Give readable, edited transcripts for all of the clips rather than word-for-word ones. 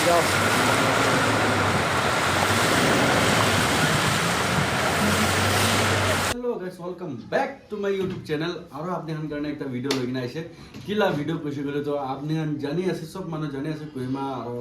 যাও। Hello guys welcome back to my YouTube channel और आपने हम करने एक ভিডিও লৈ কিনে আইছে কিলা ভিডিও কৈছে গলে তো আপনি জানি আছে সব মানুহ জানি আছে কহিমা আৰু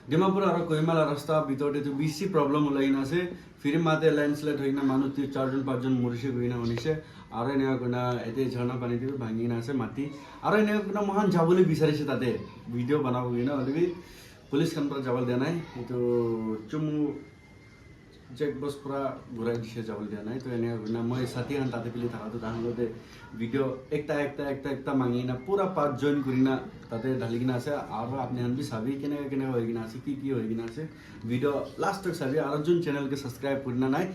ডিমাপুৰ আৰু কহিমালা ৰাস্তা ভিতৰতে তো বেছি প্ৰব্লেম ওলাই কিনে আছে ফিৰে মাতে ল্যান্ডস্লাইড হৈ কিনে মানুহ 4-5 মৰিছে গৈ কিনে শুনিছে আৰু এনেকুৱা কিনা এতে ঝৰ্ণা পানী দি ভাঙি কিনে আছে মাটি আৰু এনেকুৱা কিনা মহান যাবলৈ বিচাৰিছে তাতে ভিডিও বনাব কিনে অলৰেডি পুলিচ খান পৰা যাবলৈ দিয়া নাই এইটো চুমু চেক বস পুরা ঘুরাই দিছে যাবল দিয়া নাই তো এনে না মই সাথী আন তাতে পিলি থাকা তো তাহলে ভিডিও একটা মাঙি না পুরা পার্ট জয়েন করি না তাতে ঢালি কিনা আছে আর আপনি হান বি সাবি কেনে হই কিনা আছে কি হই কিনা আছে ভিডিও লাস্ট তক সাবি আর যোন চ্যানেল কে সাবস্ক্রাইব করিনা নাই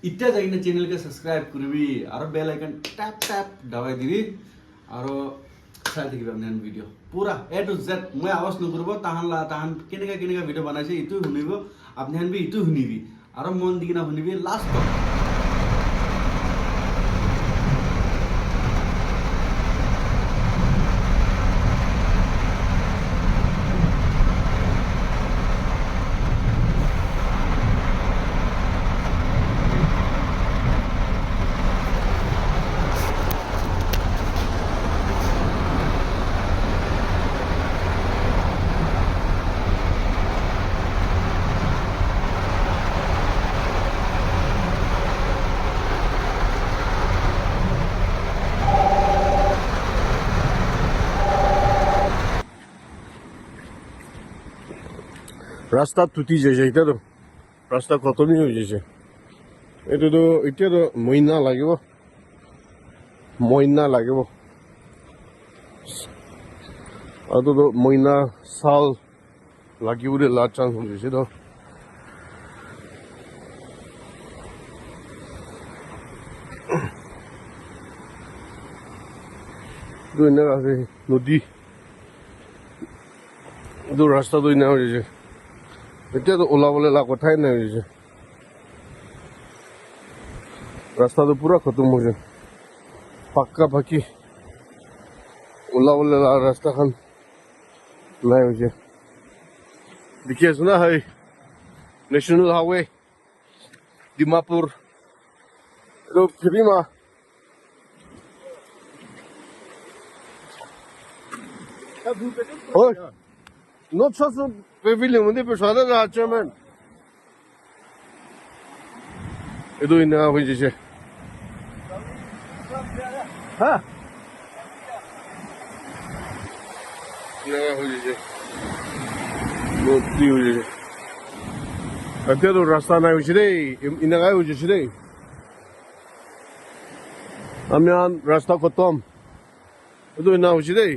ইটা যাই না চ্যানেল কে সাবস্ক্রাইব করবি আর বেল আইকন ট্যাপ দাবাই দিবি আর চাই থাকিবি আপনি ভিডিও পুরা এ টু জেড মই আওয়াজ নকরব তাহান কেনেকা ভিডিও বানাইছে ইটো শুনিব আপনি হান বি ইটো শুনিবি আর মন দি কিনা শুনিবি লাস্ট রাস্তা টুটি যাইছে এটা তো রাস্তা খতমই হয়ে যাইছে এটা তো এটা তো মইনা লাগিব আর তো মইনা সাল লাগিবলে লাট চান্স হয়ে যাইছে তো আছে নদী তো রাস্তা তো ইনা হয়ে যাইছে এতিয়া তো ওলাবলে লা কথাই নাই হয়েছে রাস্তা তো পুরা খতম হয়েছে পাক্কা পাকি ওলাবলে লা রাস্তা খান নাই হয়েছে দেখি আছো না হয় ন্যাশনাল হাইওয়ে ডিমাপুর এটা ফিরিমা Oi, não só sou pavilhão, onde pessoal da chairman. Eu dou ina hoje já. Ha? Ina hoje já. Muito hoje já. Até do rasta na hoje dei, ina gai hoje dei. Amian rasta kotom. Eu dou ina hoje dei.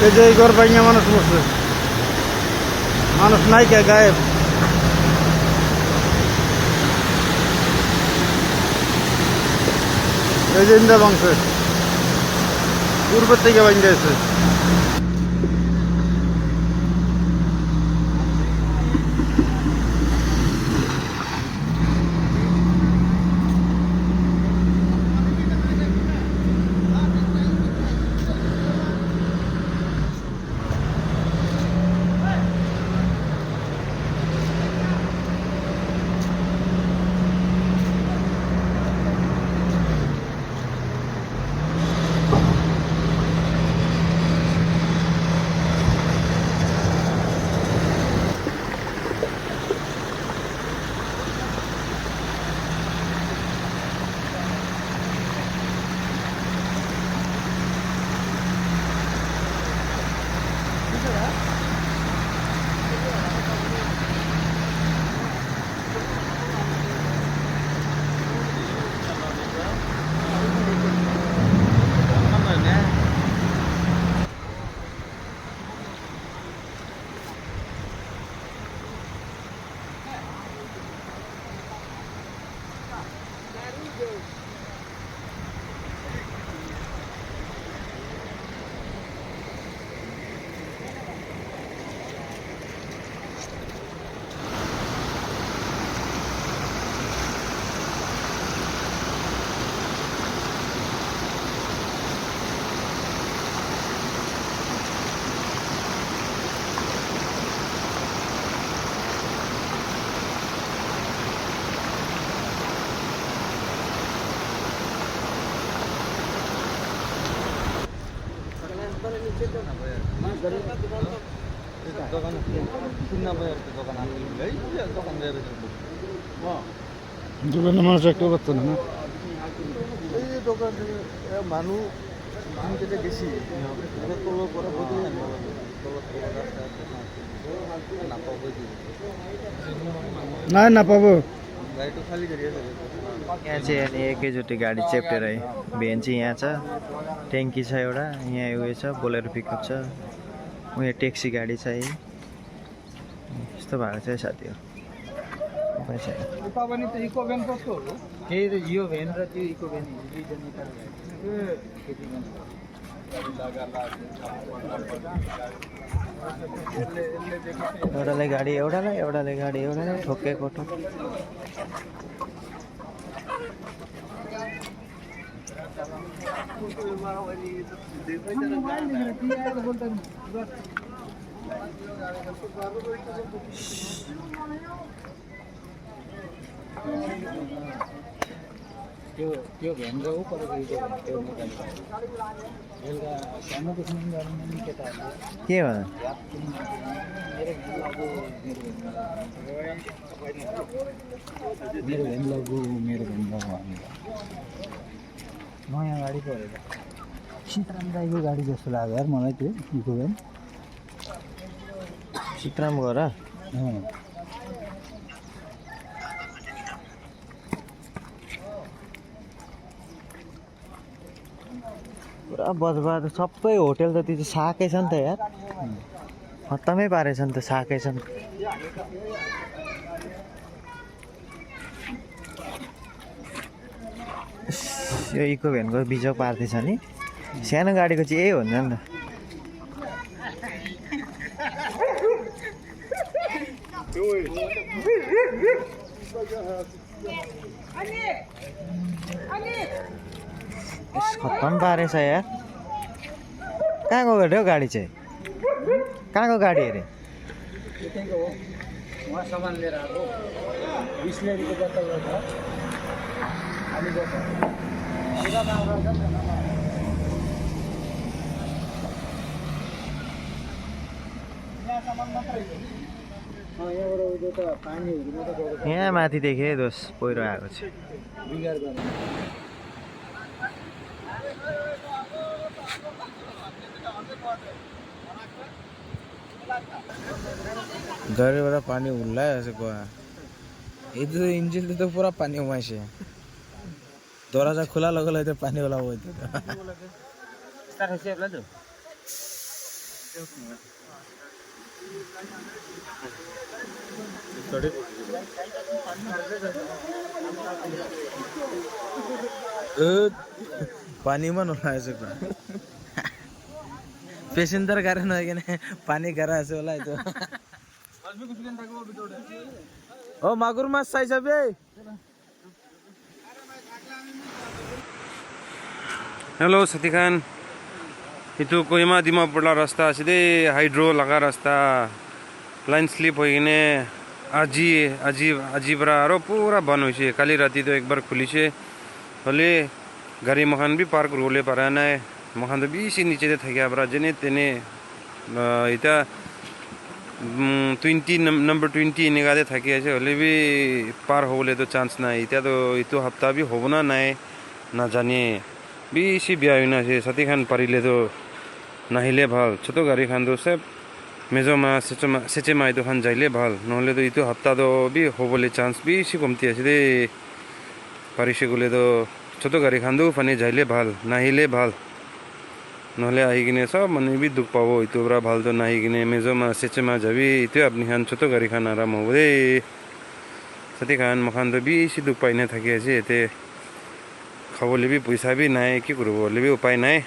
এই যে এই ঘর ভাঙিয়া মানুষ মরছে, মানুষ নাই কে গায়েব। এই যে ইন্দা ভাঙছে, পূর্বের থেকে ভাঙে গেছে। দোকান চিন্না পাই আর কি দোকান আছে এই দোকান দেবে দোকানে মানুষ একটু করতো না না এই যে দোকান থেকে মানুষ মানুষ যেটা বেশি এটা তো করে বদলে না না পাবো ना पाबो गाडी तो खाली गरिएको यहाँ चाहिँ अनि एकैचोटि गाडी चेप्टेर है भेन चाहिँ यहाँ छ ट्याङ्की छ एउटा यहाँ उयो छ बोलेरो पिकअप छ उयो ट्याक्सी गाडी छ है यस्तो भएको छ है साथीहरू पैसा पनि त इको भ्यान कस्तो हो त्यही यो भ्यान र त्यो इको भ्यान एउटालाई गाडी एउटालाई एउटालाई ठोकेको ठोक त्यो भ्यान र ऊ परेको इको भ्यान त्यो बेलुका सानो कुनै गर्नु केटाहरूले के भयो मेरो भ्यान लगु नयाँ गाडी परेर सीताराम दाईको गाडी जस्तो लाग्यो यार मलाई त्यो इको भ्यान सिक्राम गर पुरा बजबाज सबै होटेल त त्यो चाहिँ साकै छ नि त यार खत्तमै पारेछ नि त साकै छ नि यो इको भ्यानको बिजोग पार्दैछ नि सानो गाडीको चाहिँ यही हुन्छ नि त खत्तम पारेछ यार कहाँको गयो गाडी चाहिँ कहाँको गाडी अरे उहाँ सामान लिएर आएको बिस्लेरीको बोतल रहेछ खाली बोतल यहाँबाट त पानीहरू मात्रै यहाँ माथि देखेँ दोष पहिरो आएको छ बिगार गर्ने गाडीबाट पानी उल्लाइरहेको छ गोवा यति तो इंजिन तो पूरा पानी उमाइसे दरवाजा खुला लगल है तो पानी वाला हो पानी में नलाएछ पैसेंजर गाड़ी न पानी गरा ऐसे वाला तो ओ मागुर माछ चाहिछ बे हेलो साथीखान इतो कोहिमा दिमापुरला रास्ता सीधे हाइड्रो लगा रास्ता लाइन स्लिप होइने आजीबरा आरो पूरा बंद होइछे काली राती तो एक बार खुलिछे हले गाड़ी मखान भी पार्क रोले पारा ना मखान तो बेसी नीचे थाकिया बरा जेने तेने इता 20 नंबर 20 निगादे थाकिया छे हले भी पार होले तो चांस ना इता तो इतो हफ्ता भी होबना नाय ना जाने बेसी बियाइना छे साथीखान पारिले तो नाहिले भाल छोटो गाड़ी खान दो सब मेजोमा सेचेमा इतो खान जाइले भाल नहले तो इतो हफ्ता तो भी होबले चांस बेसी कमती आछे दे पारिसे गले तो छोटो गाड़ी खान दो फाने जाइले भाल नाहिले भाल नहले आइकिने सब मने भी दुख पाबो इतो बरा भाल तो नाइकिने मेजोमा सेचेमा जाबी इतो अपनी खान छोटो गाड़ी खान आराम हो दे साथीखान मखान तो बेसी दुख पाइने थाकिया छे एते खाबोले भी पैसा भी नाय कि करबो ले भी उपाय नाय